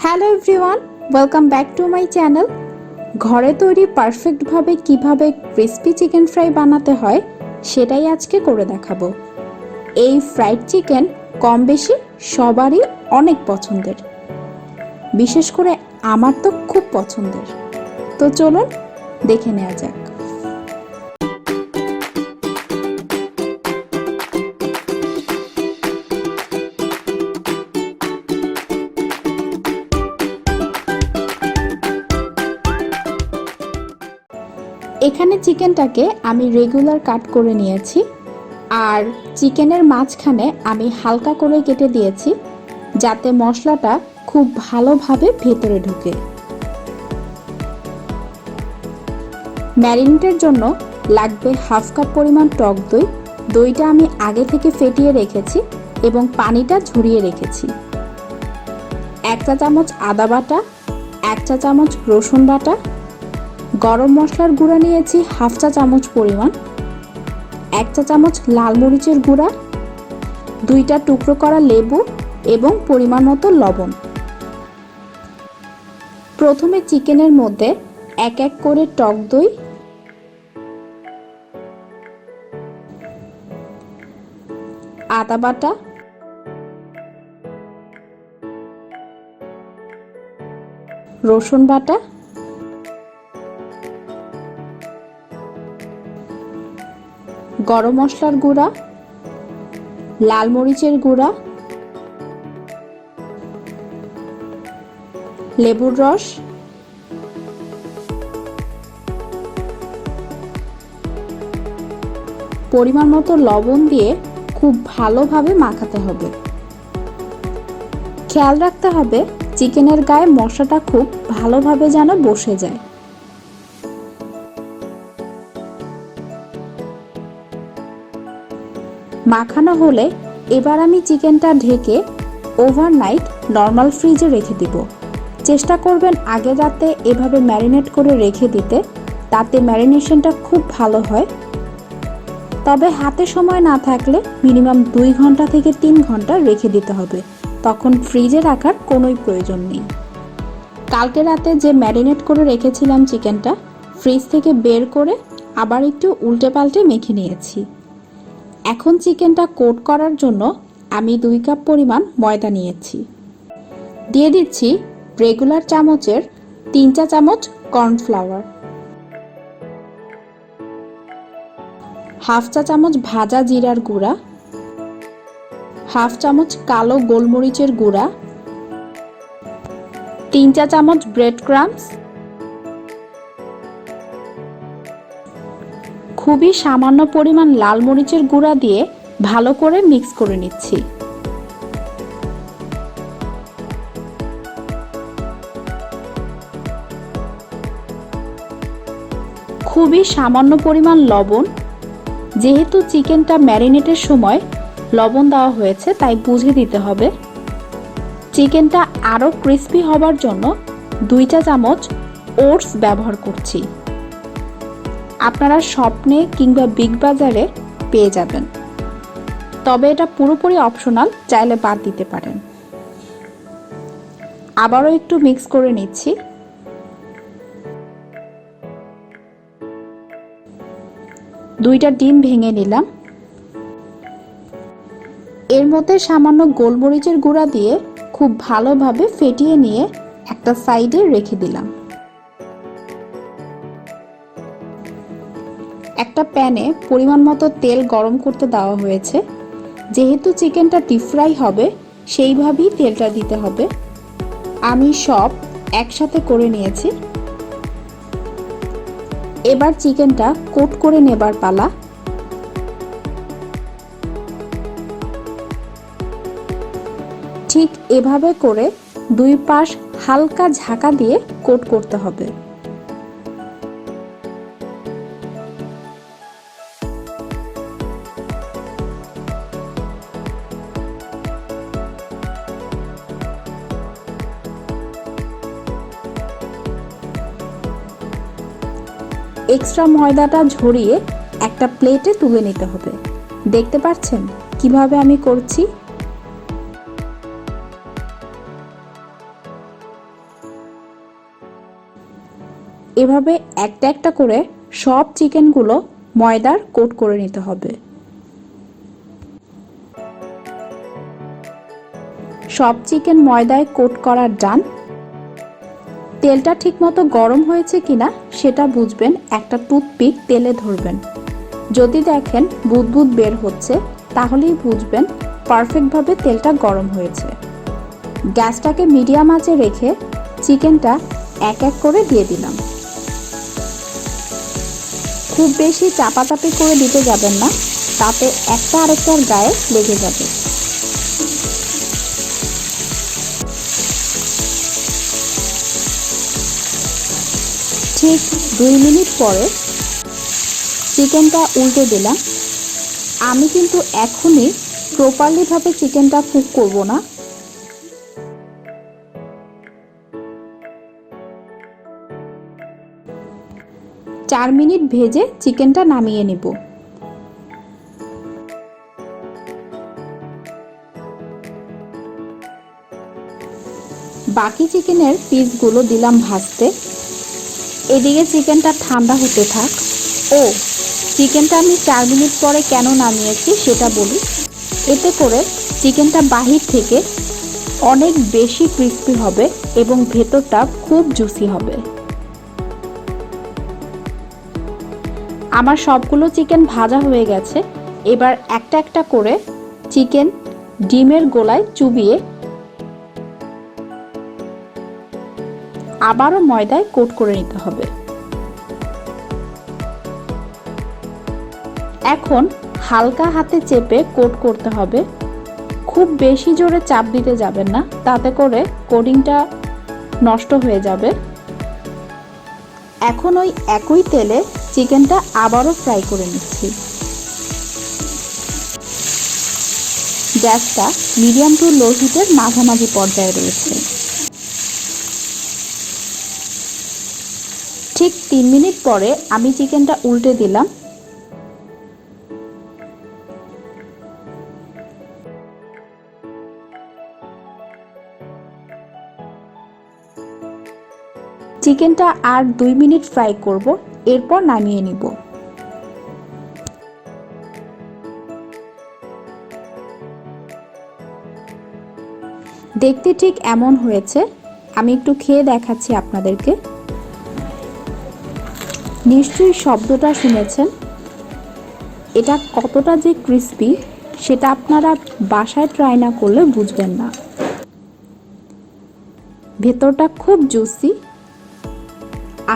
Hello everyone, welcome back to my channel. ঘরে তৈরি পারফেক্টভাবে কিভাবে ক্রিস্পি চিকেন ফ্রাই বানাতে হয় সেটাই আজকে করে দেখাবো। এই ফ্রাইড চিকেন কম বেশি সবারই অনেক পছন্দের, বিশেষ করে আমার তো খুব পছন্দের। তো চলুন দেখে নেওয়া যাক। এখানে চিকেনটাকে আমি রেগুলার কাট করে নিয়েছি, আর চিকেনের মাঝখানে আমি হালকা করে কেটে দিয়েছি যাতে মশলাটা খুব ভালোভাবে ভেতরে ঢুকে। ম্যারিনেটের জন্য লাগবে হাফ কাপ পরিমাণ টক দই। দইটা আমি আগে থেকে ফেটিয়ে রেখেছি এবং পানিটা ঝরিয়ে রেখেছি। 1 চা চামচ আদা বাটা, 1 চা চামচ রসুন বাটা, গরম মশলার গুঁড়া নিয়েছি হাফ চা চামচ পরিমাণ, 1 চা চামচ লাল মরিচের গুঁড়া, 2টা টুকরো করা লেবু এবং পরিমাণ মতো লবণ। প্রথমে চিকেনের মধ্যে এক এক করে টক দই, আদা বাটা, রসুন বাটা, গরম মশলার গুঁড়া, লাল মরিচের গুঁড়া, লেবুর রস, পরিমাণ মতো লবণ দিয়ে খুব ভালোভাবে মাখাতে হবে। খেয়াল রাখতে হবে চিকেনের গায়ে মশলাটা খুব ভালোভাবে যেন বসে যায়। মাখানো হলে এবার আমি চিকেনটা ঢেকে ওভারনাইট নর্মাল ফ্রিজে রেখে দিব। চেষ্টা করবেন আগে রাতে এভাবে ম্যারিনেট করে রেখে দিতে, তাতে ম্যারিনেশনটা খুব ভালো হয়। তবে হাতে সময় না থাকলে মিনিমাম 2 ঘন্টা থেকে 3 ঘন্টা রেখে দিতে হবে, তখন ফ্রিজে রাখার কোনোই প্রয়োজন নেই। কালকে রাতে যে ম্যারিনেট করে রেখেছিলাম চিকেনটা ফ্রিজ থেকে বের করে আবার একটু উল্টে পাল্টে মেখে নিয়েছি। এখন চিকেনটা কোট করার জন্য আমি 2 কাপ পরিমাণ ময়দা নিয়েছি। দিয়ে দিচ্ছি রেগুলার চামচের 3 চা চামচ কর্নফ্লাওয়ার, হাফ চা চামচ ভাজা জিরার গুঁড়া, হাফ চামচ কালো গোলমরিচের গুঁড়া, 3 চা চামচ ব্রেড ক্রাম্বস, খুবই সামান্য পরিমাণ লাল মরিচের গুঁড়া দিয়ে ভালো করে মিক্স করে নিচ্ছি। খুবই সামান্য পরিমাণ লবণ, যেহেতু চিকেনটা ম্যারিনেটের সময় লবণ দেওয়া হয়েছে তাই বুঝে দিতে হবে। চিকেনটা আরও ক্রিস্পি হবার জন্য 2 চা চামচ ওটস ব্যবহার করছি। আপনারা স্বপ্নে কিংবা বিগ বাজারে পেয়ে যাবেন, তবে এটা পুরোপুরি অপশনাল, চাইলে বাদ দিতে পারেন। আবারও একটু মিক্স করে নিচ্ছি। দুইটা ডিম ভেঙে নিলাম। এর মধ্যে সামান্য গোলমরিচের গুঁড়া দিয়ে খুব ভালোভাবে ফেটিয়ে নিয়ে একটা সাইডে রেখে দিলাম। একটা প্যানে পরিমাণ মতো তেল গরম করতে দেওয়া হয়েছে। যেহেতু চিকেনটা ডিপ ফ্রাই হবে সেইভাবেই তেলটা দিতে হবে। আমি সব একসাথে করে নিয়েছি। এবার চিকেনটা কোট করে নেবার পালা। ঠিক এভাবে করে 2 পাশ হালকা ঝাঁকা দিয়ে কোট করতে হবে। এক্সট্রা ময়দাটা ঝরিয়ে একটা প্লেটে তুলে নিতে হবে। দেখতে পাচ্ছেন কিভাবে আমি করছি। এভাবে একটা একটা করে সব চিকেনগুলো ময়দার কোট করে নিতে হবে। সব চিকেন ময়দায় কোট করা ডান। তেলটা ঠিকমতো গরম হয়েছে কিনা সেটা বুঝবেন একটা টুথপিক তেলে ধরবেন। যদি দেখেন বুদবুদ বের হচ্ছে তাহলেই বুঝবেন পারফেক্টভাবে তেলটা গরম হয়েছে। গ্যাসটাকে মিডিয়াম আঁচে রেখে চিকেনটা এক এক করে দিয়ে দিলাম। খুব বেশি চাপাচাপি করে দিতে যাবেন না, তাতে একটা আরেকটার গায়ে লেগে যাবে। ঠিক 2 মিনিট পরে চিকেনটা উল্টে দিলাম। আমি কিন্তু এখনই প্রপারলিভাবে চিকেনটা কুক করব না। 4 মিনিট ভেজে চিকেনটা নামিয়ে নিব। বাকি চিকেনের পিসগুলো দিলাম ভাজতে। এদিকে চিকেনটা ঠান্ডা হতে থাক। ও চিকেনটা আমি 4 মিনিট পরে কেন নামিয়েছি সেটা বলি। এতে করে চিকেনটা বাহির থেকে অনেক বেশি ক্রিস্পি হবে এবং ভেতরটা খুব জুসি হবে। আমার সবগুলো চিকেন ভাজা হয়ে গেছে। এবার একটা একটা করে চিকেন ডিমের গোলায় চুবিয়ে আবারও ময়দায় কোট করে নিতে হবে। এখন হালকা হাতে চেপে কোট করতে হবে। খুব বেশি জোরে চাপ দিতে যাবেন না, তাতে করে কোটিংটা নষ্ট হয়ে যাবে। এখন ওই একই তেলে চিকেনটা আবারও ফ্রাই করে নিচ্ছি। গ্যাসটা মিডিয়াম টু লো হিটের মাঝামাঝি পর্যায়ে রয়েছে। ঠিক 3 মিনিট পরে আমি চিকেনটা উল্টে দিলাম। চিকেনটা আর 2 মিনিট ফ্রাই করব, এরপর নামিয়ে নিব। দেখতে ঠিক এমন হয়েছে। আমি একটু খেয়ে দেখাচ্ছি আপনাদেরকে। নিশ্চয়ই শব্দটা শুনেছেন। এটা কতটা যে ক্রিস্পি সেটা আপনারা বাসায় ট্রাই না করলে বুঝবেন না। ভেতরটা খুব জুসি।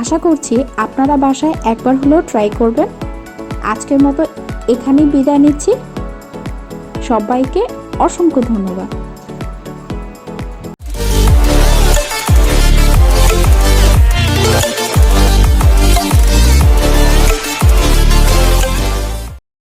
আশা করছি আপনারা বাসায় একবার হলেও ট্রাই করবেন। আজকের মতো এখানেই বিদায় নিচ্ছি। সবাইকে অসংখ্য ধন্যবাদ।